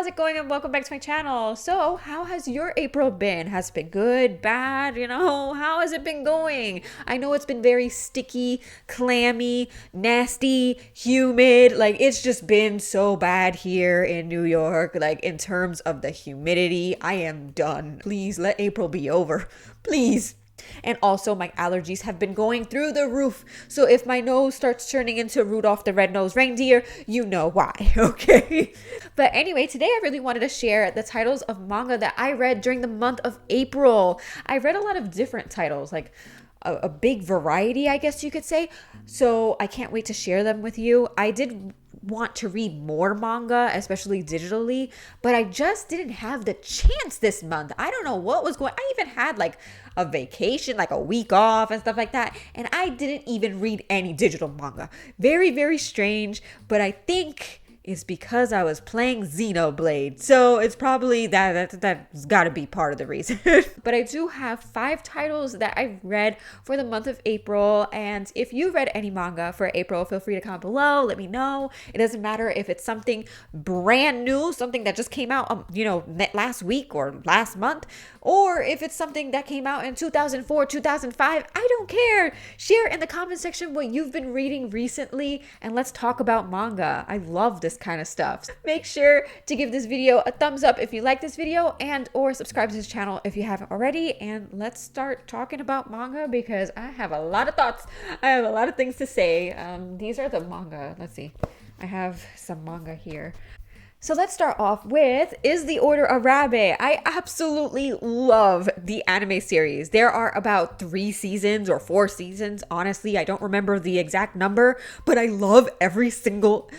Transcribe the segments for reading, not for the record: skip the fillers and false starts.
how's it going? And welcome back to my channel. So, how has your April been? Has it been good, bad? How has it been going? I know it's been very sticky, clammy, nasty, humid. Like, it's just been so bad here in New York. Like, in terms of the humidity, I am done. Please let April be over. Please. And also my allergies have been going through the roof. So if my nose starts turning into Rudolph the Red-Nosed Reindeer, you know why, okay? But anyway, today I really wanted to share the titles of manga that I read during the month of April. I read a lot of different titles, like a big variety, I guess you could say. So I can't wait to share them with you. I did want to read more manga, especially digitally, but I just didn't have the chance this month. I don't know what was going on. I even had like a vacation, like a week off and stuff like that, and I didn't even read any digital manga. Very, very strange, but I think it's because I was playing Xenoblade. So it's probably that's got to be part of the reason. But I do have 5 titles that I've read for the month of April. And if you read any manga for April, feel free to comment below. Let me know. It doesn't matter if it's something brand new, something that just came out, last week or last month, or if it's something that came out in 2004, 2005. I don't care. Share in the comment section what you've been reading recently, and let's talk about manga. I love this kind of stuff. Make sure to give this video a thumbs up if you like this video, and or subscribe to this channel if you haven't already. And let's start talking about manga because I have a lot of thoughts. I have a lot of things to say. These are the manga. Let's see. I have some manga here. So let's start off with Is the Order a Rabbit? I absolutely love the anime series. There are about 3 seasons or 4 seasons. Honestly, I don't remember the exact number, but I love every single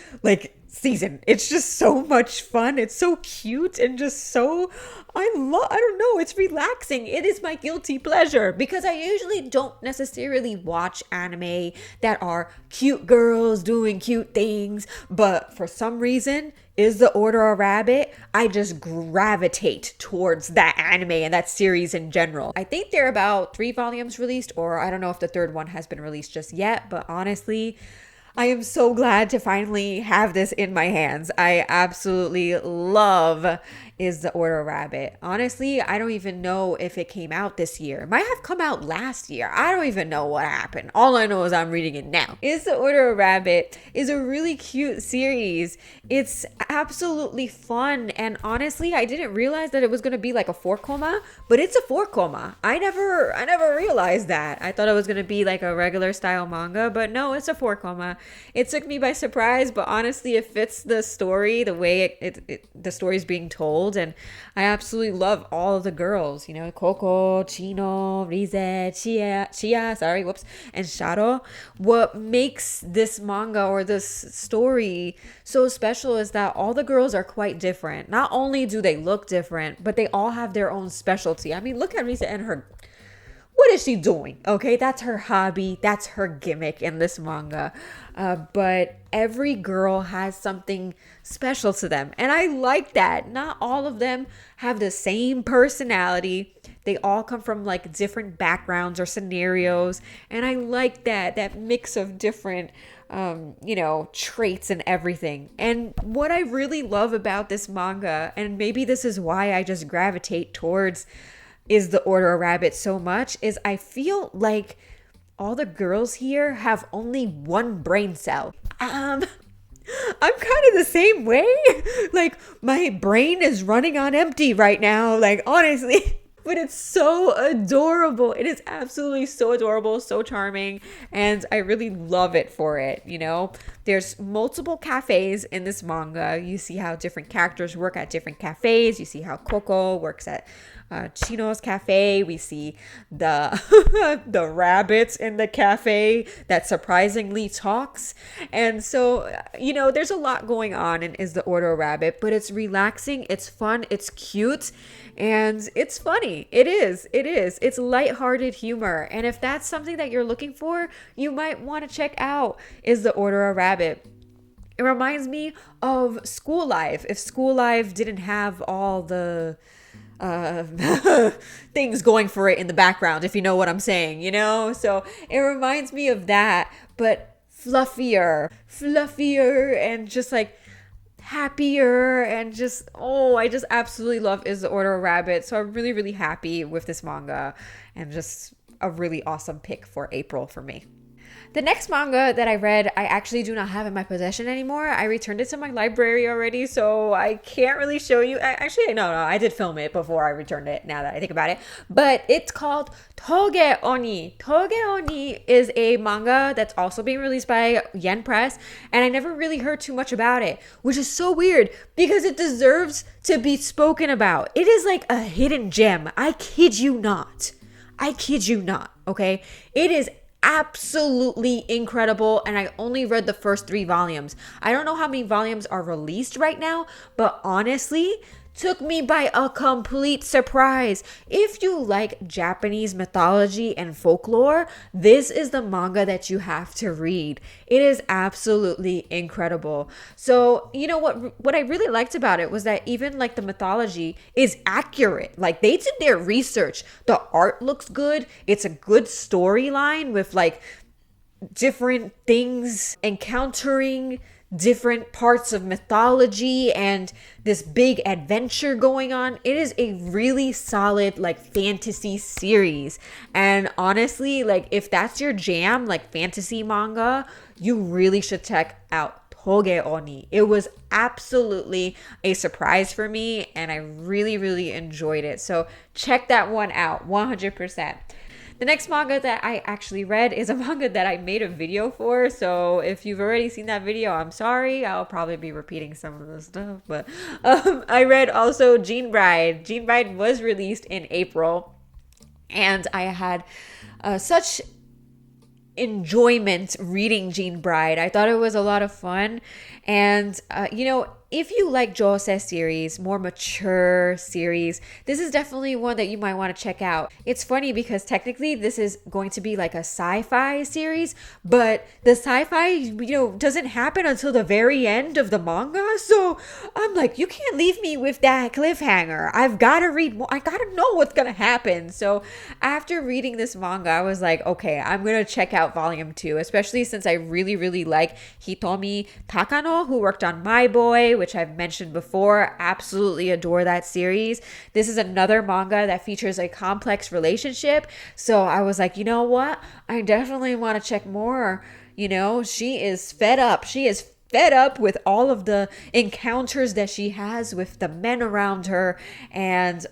season. It's just so much fun. It's so cute and just so I don't know, it's relaxing. It is my guilty pleasure because I usually don't necessarily watch anime that are cute girls doing cute things, but for some reason, Is the Order a Rabbit? I just gravitate towards that anime and that series in general. I think there are about 3 volumes released, or I don't know if the 3rd one has been released just yet, but honestly, I am so glad to finally have this in my hands. I absolutely love Is the Order a Rabbit. Honestly, I don't even know if it came out this year. It might have come out last year. I don't even know what happened. All I know is I'm reading it now. Is the Order a Rabbit is a really cute series. It's absolutely fun. And honestly, I didn't realize that it was going to be like a 4-koma, but it's a 4-koma. I never realized that. I thought it was going to be like a regular style manga, but no, it's a 4-koma. It took me by surprise, but honestly, it fits the story, the way the story is being told. And I absolutely love all of the girls, Coco, Chino, Rize, Chia, and Sharo. What makes this manga or this story so special is that all the girls are quite different. Not only do they look different, but they all have their own specialty. I mean, look at Rize and her. What is she doing? Okay, that's her hobby. That's her gimmick in this manga. But every girl has something special to them. And I like that. Not all of them have the same personality. They all come from like different backgrounds or scenarios. And I like that mix of different traits and everything. And what I really love about this manga, and maybe this is why I just gravitate towards Is the Order a Rabbit so much, is I feel like all the girls here have only one brain cell. I'm kind of the same way. Like, my brain is running on empty right now, like, honestly. But it's so adorable. It is absolutely so adorable, so charming, and I really love it for it, There's multiple cafes in this manga. You see how different characters work at different cafes. You see how Coco works at Chino's cafe. We see the the rabbits in the cafe that surprisingly talks. And so, there's a lot going on in Is the Order a Rabbit, but it's relaxing, it's fun, it's cute, and it's funny. It is. It's lighthearted humor. And if that's something that you're looking for, you might want to check out Is the Order a Rabbit. It reminds me of School Life. If School Life didn't have all the things going for it in the background, if you know what I'm saying, So it reminds me of that, but fluffier, and just like happier and just, oh, I just absolutely love Is the Order of Rabbit. So I'm really, really happy with this manga and just a really awesome pick for April for me. The next manga that I read, I actually do not have in my possession anymore. I returned it to my library already, so I can't really show you. Actually, no, I did film it before I returned it, now that I think about it. But it's called Toge Oni. Toge Oni is a manga that's also being released by Yen Press, and I never really heard too much about it, which is so weird because it deserves to be spoken about. It is like a hidden gem. I kid you not. I kid you not, okay? It is absolutely incredible, and I only read the first 3 volumes. I don't know how many volumes are released right now, but honestly, took me by a complete surprise. If you like Japanese mythology and folklore, this is the manga that you have to read. It is absolutely incredible. So, you know what I really liked about it was that even like the mythology is accurate. Like they did their research. The art looks good. It's a good storyline with like different things encountering different parts of mythology and this big adventure going on. It is a really solid like fantasy series, and honestly, like if that's your jam, like fantasy manga, you really should check out Toge Oni. It was absolutely a surprise for me, and I really, really enjoyed it. So check that one out 100%. The next manga that I actually read is a manga that I made a video for. So if you've already seen that video, I'm sorry. I'll probably be repeating some of the stuff. But I read also Jean Bride. Jean Bride was released in April. And I had such enjoyment reading Jean Bride. I thought it was a lot of fun. And, if you like Josei series, more mature series, this is definitely one that you might want to check out. It's funny because technically this is going to be like a sci-fi series, but the sci-fi, doesn't happen until the very end of the manga. So I'm like, you can't leave me with that cliffhanger. I've got to read more. I got to know what's going to happen. So after reading this manga, I was like, okay, I'm going to check out volume 2, especially since I really, really like Hitomi Takano, who worked on My Boy, which I've mentioned before. Absolutely adore that series. This is another manga that features a complex relationship. So I was like, you know what? I definitely want to check more. She is fed up. She is fed up with all of the encounters that she has with the men around her, and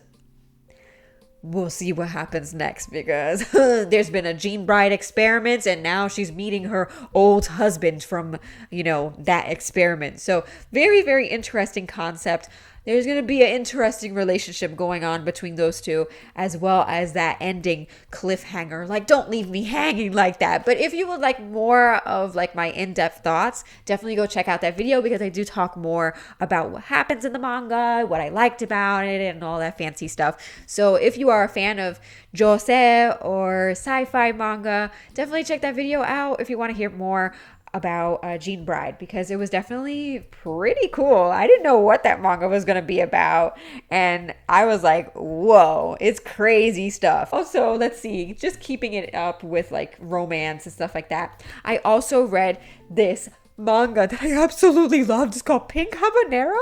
we'll see what happens next because there's been a Jean Bride experiment and now she's meeting her old husband from, that experiment. So very, very interesting concept. There's going to be an interesting relationship going on between those two, as well as that ending cliffhanger. Like, don't leave me hanging like that. But if you would like more of like my in-depth thoughts, definitely go check out that video because I do talk more about what happens in the manga, what I liked about it, and all that fancy stuff. So if you are a fan of josei or sci-fi manga, definitely check that video out if you want to hear more about Jean Bride, because it was definitely pretty cool. I didn't know what that manga was going to be about, and I was like, whoa, it's crazy stuff. Also, let's see, just keeping it up with like romance and stuff like that, I also read this manga that I absolutely loved. It's called Pink Habanero,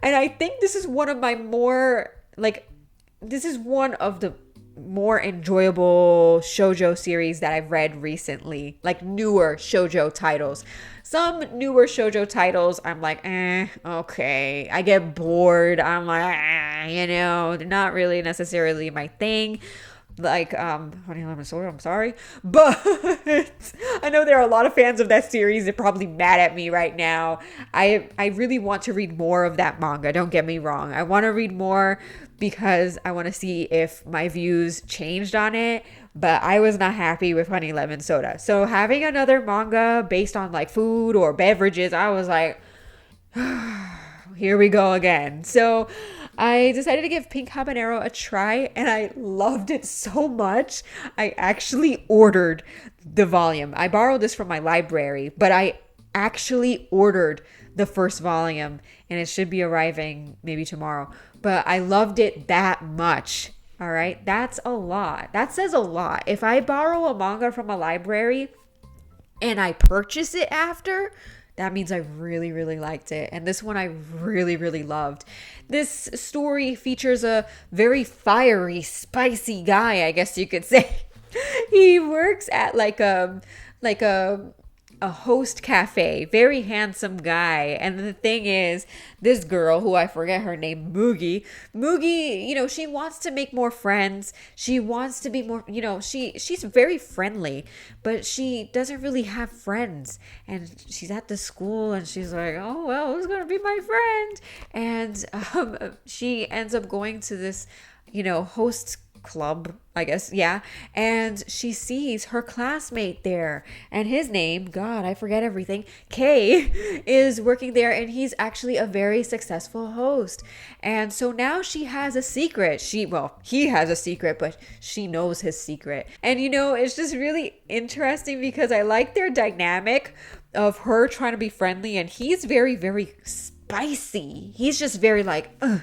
and I think this is one of the more enjoyable shoujo series that I've read recently, like newer shoujo titles. Some newer shoujo titles, I'm like, okay. I get bored. I'm like, they're not really necessarily my thing. Like, Honey Lemon Soda, I'm sorry. But I know there are a lot of fans of that series. They're probably mad at me right now. I really want to read more of that manga. Don't get me wrong. I want to read more because I want to see if my views changed on it. But I was not happy with Honey Lemon Soda. So having another manga based on like food or beverages, I was like, here we go again. So I decided to give Pink Habanero a try, and I loved it so much. I actually ordered the volume. I borrowed this from my library, but I actually ordered the first volume, and it should be arriving maybe tomorrow. But I loved it that much. All right, that's a lot. That says a lot. If I borrow a manga from a library and I purchase it after, that means I really, really liked it. And this one I really, really loved. This story features a very fiery, spicy guy, I guess you could say. He works at like a host cafe, very handsome guy. And the thing is, this girl, who I forget her name, Mugi, she wants to make more friends. She wants to be more, she's very friendly, but she doesn't really have friends. And she's at the school and she's like, oh, well, who's going to be my friend? And she ends up going to this, host club, I guess, yeah, and she sees her classmate there, and his name, God, I forget everything, Kay, is working there, and he's actually a very successful host. And so now she has a secret. He has a secret, but she knows his secret. And it's just really interesting because I like their dynamic of her trying to be friendly, and he's very, very spicy. He's just very like, ugh,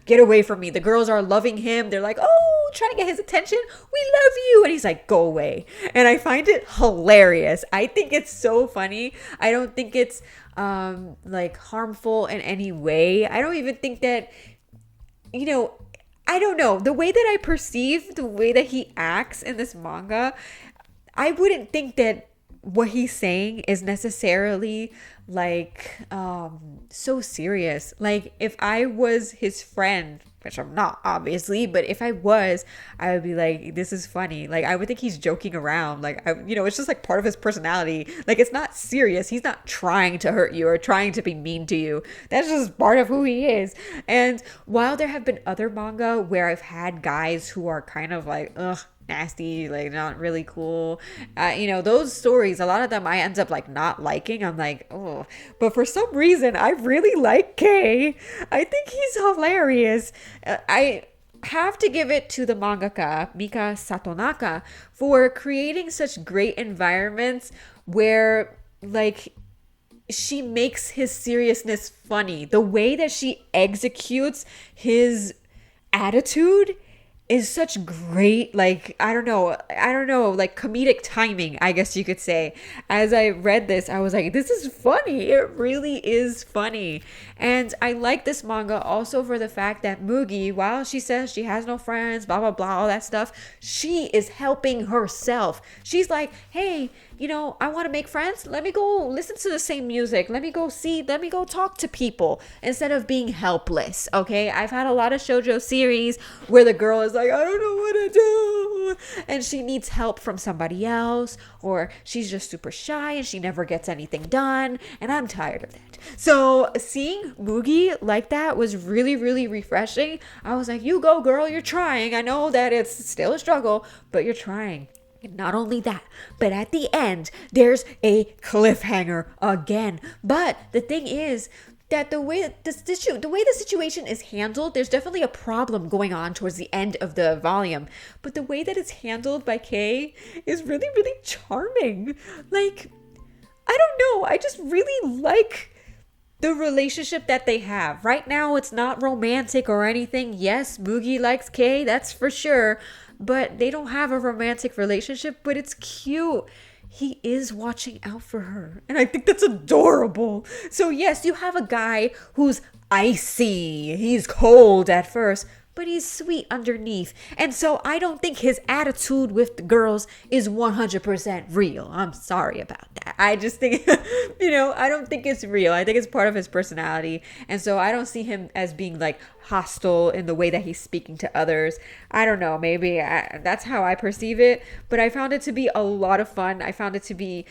get away from me. The girls are loving him. They're like, oh, trying to get his attention. We love you. And he's like, go away. And I find it hilarious. I think it's so funny. I don't think it's like harmful in any way. I don't even think that, I don't know. The way that I perceive the way that he acts in this manga, I wouldn't think that what he's saying is necessarily like so serious. Like if I was his friend, which I'm not obviously, but if I was, I would be like, this is funny. Like I would think he's joking around. Like it's just like part of his personality. Like it's not serious. He's not trying to hurt you or trying to be mean to you. That's just part of who he is. And while there have been other manga where I've had guys who are kind of like, ugh, nasty, like not really cool, those stories, a lot of them I end up like not liking. I'm like, oh, but for some reason I really like Kay. I think he's hilarious. I have to give it to the mangaka Mika Satonaka for creating such great environments where like she makes his seriousness funny. The way that she executes his attitude is such great, like, I don't know, like comedic timing, I guess you could say. As I read this, I was like, this is funny. It really is funny. And I like this manga also for the fact that Mugi, while she says she has no friends, blah, blah, blah, all that stuff, she is helping herself. She's like, hey, I want to make friends. Let me go listen to the same music. Let me go talk to people instead of being helpless. Okay. I've had a lot of shoujo series where the girl is like, I don't know what to do. And she needs help from somebody else, or she's just super shy and she never gets anything done. And I'm tired of that. So seeing Mugi like that was really, really refreshing. I was like, you go, girl. You're trying. I know that it's still a struggle, but you're trying. Not only that, but at the end, there's a cliffhanger again. But the thing is that the way the situation is handled, there's definitely a problem going on towards the end of the volume. But the way that it's handled by Kay is really, really charming. Like, I don't know. I just really like the relationship that they have. Right now, it's not romantic or anything. Yes, Mugi likes Kay, that's for sure. But they don't have a romantic relationship, but it's cute. He is watching out for her. And I think that's adorable. So yes, you have a guy who's icy. He's cold at first, but he's sweet underneath. And so I don't think his attitude with the girls is 100% real. I'm sorry about that. I just think, I don't think it's real. I think it's part of his personality. And so I don't see him as being like hostile in the way that he's speaking to others. I don't know. Maybe that's how I perceive it. But I found it to be a lot of fun. I found it to be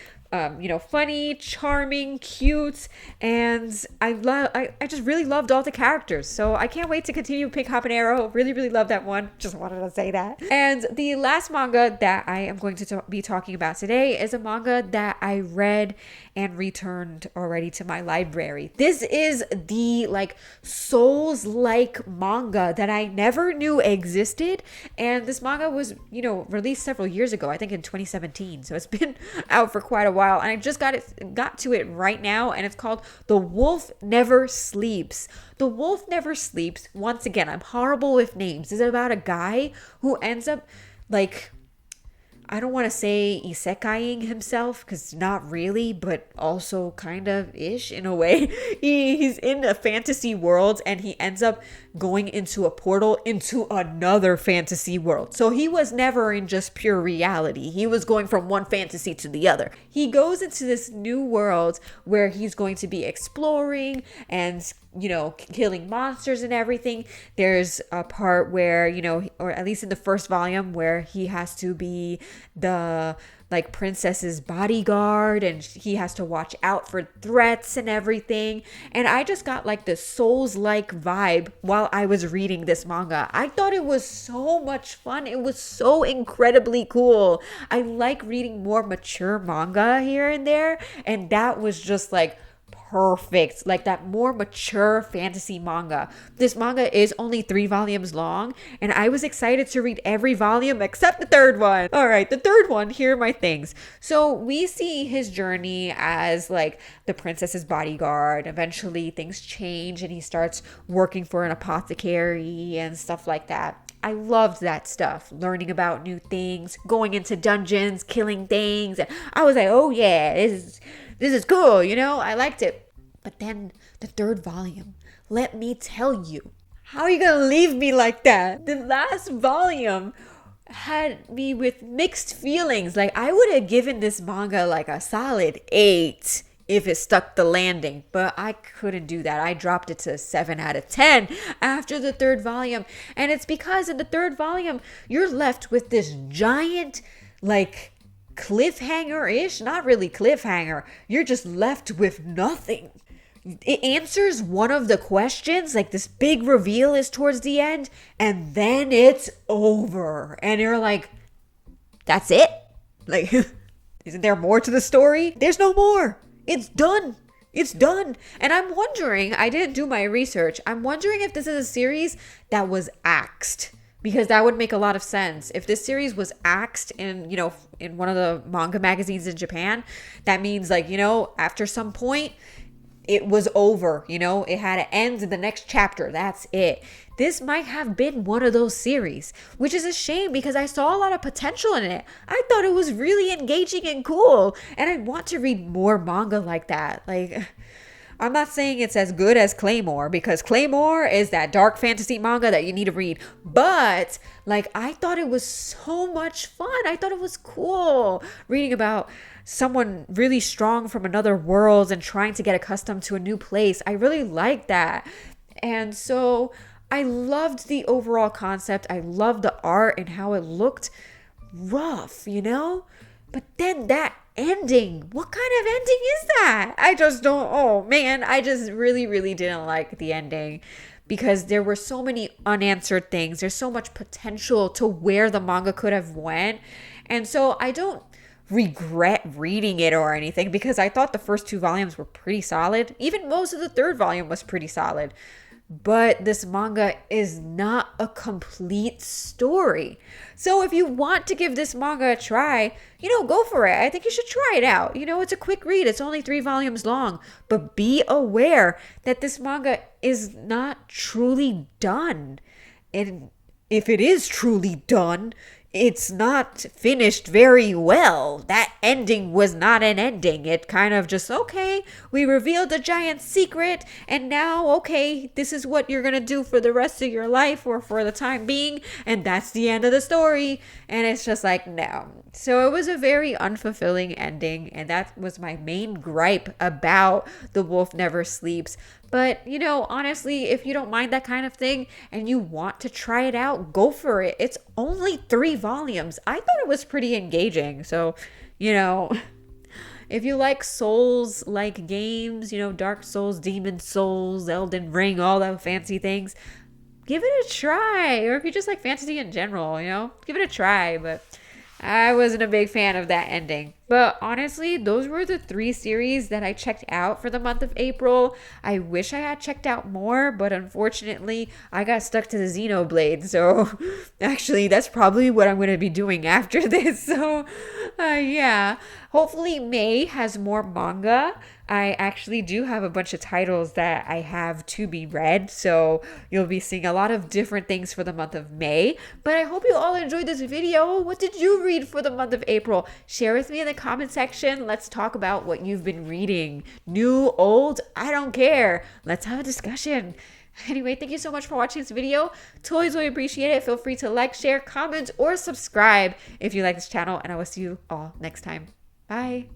funny, charming, cute, and I just really loved all the characters. So I can't wait to continue Pink Habanero. Really, really love that one. Just wanted to say that. And the last manga that I am going to be talking about today is a manga that I read and returned already to my library. This is the Souls-like manga that I never knew existed, and this manga was released several years ago, I think in 2017, so it's been out for quite a while, and I just got to it right now, and it's called The Wolf Never Sleeps. The Wolf Never Sleeps, once again, I'm horrible with names. Is about a guy who ends up I don't want to say isekaiing himself, because not really, but also kind of ish in a way. He's in a fantasy world and he ends up going into a portal into another fantasy world. So he was never in just pure reality. He was going from one fantasy to the other. He goes into this new world where he's going to be exploring and, you know, killing monsters and everything. There's a part where, you know, or at least in the first volume, where he has to be the like princess's bodyguard and he has to watch out for threats and everything. And I just got like the Souls-like vibe while I was reading this manga. I thought it was so much fun. It was so incredibly cool. I like reading more mature manga here and there, and that was just like perfect, like that more mature fantasy manga. This manga is only 3 volumes long, and I was excited to read every volume except the third one. All right, the third one, here are my things. So we see his journey as like the princess's bodyguard. Eventually things change and he starts working for an apothecary and stuff like that. I loved that stuff, learning about new things, going into dungeons, killing things. And I was like, oh yeah, this is cool, you know, I liked it. But then the third volume, let me tell you, how are you gonna leave me like that? The last volume had me with mixed feelings. Like, I would have given this manga like a solid 8 if it stuck the landing, but I couldn't do that. I dropped it to 7 out of 10 after the third volume. And it's because in the third volume, you're left with this giant, like, cliffhanger-ish, not really cliffhanger. You're just left with nothing. It answers one of the questions, like this big reveal is towards the end, and then it's over. And you're like, that's it? Like, isn't there more to the story? There's no more. It's done. It's done. And I'm wondering, I didn't do my research, I'm wondering if this is a series that was axed. Because that would make a lot of sense. If this series was axed in, you know, in one of the manga magazines in Japan, that means, like, you know, after some point, it was over, you know, it had to end in the next chapter. That's it. This might have been one of those series, which is a shame because I saw a lot of potential in it. I thought it was really engaging and cool, and I want to read more manga like that. Like, I'm not saying it's as good as Claymore, because Claymore is that dark fantasy manga that you need to read. But, like, I thought it was so much fun. I thought it was cool reading about someone really strong from another world and trying to get accustomed to a new place. I really liked that. And so I loved the overall concept. I loved the art and how it looked rough, you know? But then that ending, what kind of ending is that? I just don't, oh man, I just really, really didn't like the ending because there were so many unanswered things. There's so much potential to where the manga could have went. And so I don't regret reading it or anything because I thought the first 2 volumes were pretty solid. Even most of the third volume was pretty solid. But this manga is not a complete story. So if you want to give this manga a try, you know, go for it. I think you should try it out. You know, it's a quick read. It's only 3 volumes long. But be aware that this manga is not truly done. And if it is truly done, it's not finished very well. That ending was not an ending. It kind of just, okay, we revealed a giant secret, and now, okay, this is what you're gonna do for the rest of your life or for the time being, and that's the end of the story. And it's just like, no. So it was a very unfulfilling ending, and that was my main gripe about The Wolf Never Sleeps. But, you know, honestly, if you don't mind that kind of thing and you want to try it out, go for it. It's only 3 volumes. I thought it was pretty engaging. So, you know, if you like Souls-like games, you know, Dark Souls, Demon Souls, Elden Ring, all those fancy things, give it a try. Or if you just like fantasy in general, you know, give it a try. But I wasn't a big fan of that ending. But honestly, those were the 3 series that I checked out for the month of April. I wish I had checked out more, but unfortunately, I got stuck to the Xenoblade. So actually, that's probably what I'm going to be doing after this. So yeah, hopefully, May has more manga. I actually do have a bunch of titles that I have to be read, so you'll be seeing a lot of different things for the month of May. But I hope you all enjoyed this video. What did you read for the month of April? Share with me in the comment section. Let's talk about what you've been reading. New, old, I don't care. Let's have a discussion. Anyway, thank you so much for watching this video. Totally appreciate it. Feel free to like, share, comment, or subscribe if you like this channel, and I will see you all next time. Bye.